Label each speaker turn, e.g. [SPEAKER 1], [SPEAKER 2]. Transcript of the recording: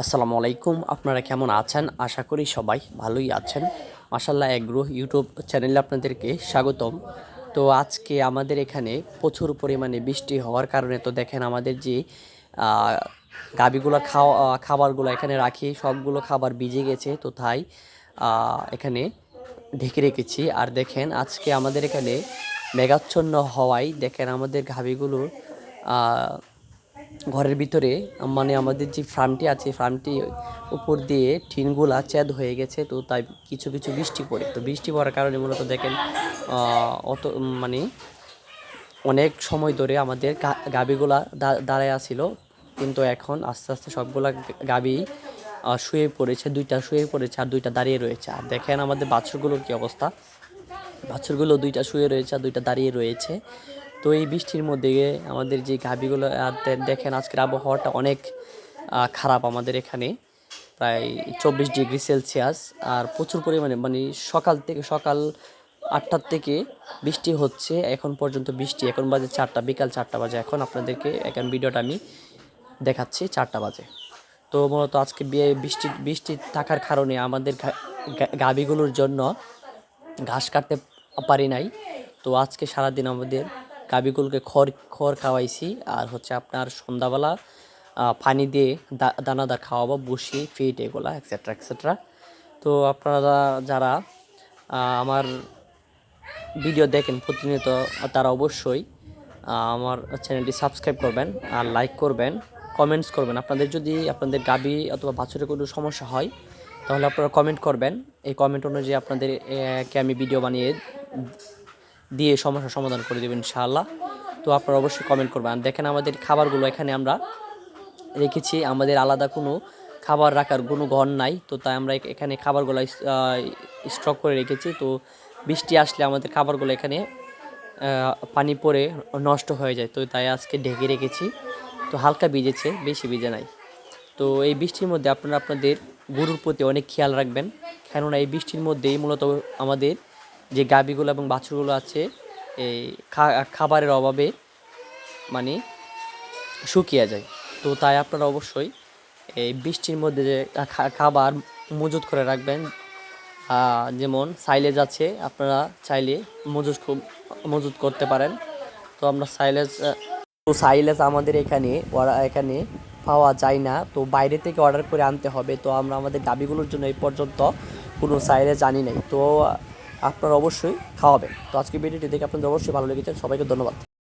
[SPEAKER 1] আসসালামু আলাইকুম। আপনারা কেমন আছেন? আশা করি সবাই ভালোই আছেন। মাশাআল্লাহ এগ্রো ইউটিউব চ্যানেলে আপনাদেরকে স্বাগতম। তো আজকে আমাদের এখানে প্রচুর পরিমাণে বৃষ্টি হওয়ার কারণে তো দেখেন আমাদের যে গাভীগুলো খাবারগুলো এখানে রাখি সবগুলো খাবার ভিজে গেছে, তো তাই এখানে ঢেকে রেখেছি। আর দেখেন আজকে আমাদের এখানে মেঘাচ্ছন্ন হওয়ায় দেখেন আমাদের গাভীগুলো ঘরের ভিতরে মানে আমাদের যে ফার্মটি আছে ফার্মটি উপর দিয়ে টিনগুলা ছেদ হয়ে গেছে, তো তাই কিছু কিছু বৃষ্টি পড়ে, তো বৃষ্টি পড়ার কারণে মূলত দেখেন অত মানে অনেক সময় ধরে আমাদের গাভীগুলা দাঁড়ায় আছিল, কিন্তু এখন আস্তে আস্তে সবগুলা গাভী শুয়ে পড়েছে, দুইটা শুয়ে পড়েছে আর দুইটা দাঁড়িয়ে রয়েছে। আর দেখেন আমাদের বাছুরগুলোর কী অবস্থা, বাছুরগুলো দুইটা শুয়ে রয়েছে আর দুইটা দাঁড়িয়ে রয়েছে। তো এই বৃষ্টির মধ্যে আমাদের যে গাভীগুলো দেখেন আজকের আবহাওয়াটা অনেক খারাপ আমাদের এখানে, প্রায় 24 ডিগ্রি সেলসিয়াস। আর প্রচুর পরিমাণে মানে সকাল 8টার থেকে বৃষ্টি হচ্ছে, এখন পর্যন্ত বৃষ্টি, এখন বাজে 4টা, বিকাল 4টা বাজে। এখন আপনাদেরকে এখন ভিডিওটা আমি দেখাচ্ছি 4টা বাজে। তো মূলত আজকে বৃষ্টি থাকার কারণে আমাদের গাভীগুলোর জন্য ঘাস কাটতে পারি নাই। তো আজকে সারাদিন আমাদের গাভীগুলোকে খড় খাওয়াইছি, আর হচ্ছে আপনার সন্ধ্যাবেলা পানি দিয়ে দানাদার খাওয়াবো, বসি ফিট এগুলা এক্সেট্রা এক্সেট্রা। তো আপনারা যারা আমার ভিডিও দেখেন প্রতিনিয়ত তারা অবশ্যই আমার চ্যানেলটি সাবস্ক্রাইব করবেন আর লাইক করবেন, কমেন্টস করবেন। আপনাদের যদি আপনাদের গাভী অথবা বাছুরের কোনো সমস্যা হয় তাহলে আপনারা কমেন্ট করবেন, এই কমেন্ট অনুযায়ী আপনাদেরকে আমি ভিডিও বানিয়ে দিয়ে সমস্যার সমাধান করে দেবেন ইনশাআল্লাহ। তো আপনারা অবশ্যই কমেন্ট করবেন। আর দেখেন আমাদের খাবারগুলো এখানে আমরা রেখেছি, আমাদের আলাদা কোনো খাবার রাখার কোনো ঘর নাই, তো তাই আমরা এখানে খাবারগুলো স্টক করে রেখেছি। তো বৃষ্টি আসলে আমাদের খাবারগুলো এখানে পানি পড়ে নষ্ট হয়ে যায়, তো তাই আজকে ঢেকে রেখেছি। তো হালকা ভিজেছে, বেশি ভিজে নাই। তো এই বৃষ্টির মধ্যে আপনারা আপনাদের গরুর প্রতি অনেক খেয়াল রাখবেন, কেননা এই বৃষ্টির মধ্যেই মূলত আমাদের যে গাভীগুলো এবং বাছুরগুলো আছে এই খাবারের অভাবে মানে শুকিয়ে যায়। তো তাই আপনারা অবশ্যই এই বৃষ্টির মধ্যে যে খাবার মজুত করে রাখবেন, যেমন সাইলেজ আছে, আপনারা চাইলে মজুত করতে পারেন। তো আমরা সাইলেজ আমাদের এখানে পাওয়া যায় না, তো বাইরে থেকে অর্ডার করে আনতে হবে। তো আমরা আমাদের গাভীগুলোর জন্য এই পর্যন্ত কোনো সাইলেজ আনি নাই, তো আপনারা অবশ্যই খাওয়াবেন। তো আজকে ভিডিওটি দেখে আপনাদের অবশ্যই ভালো লেগেছে, সবাইকে ধন্যবাদ।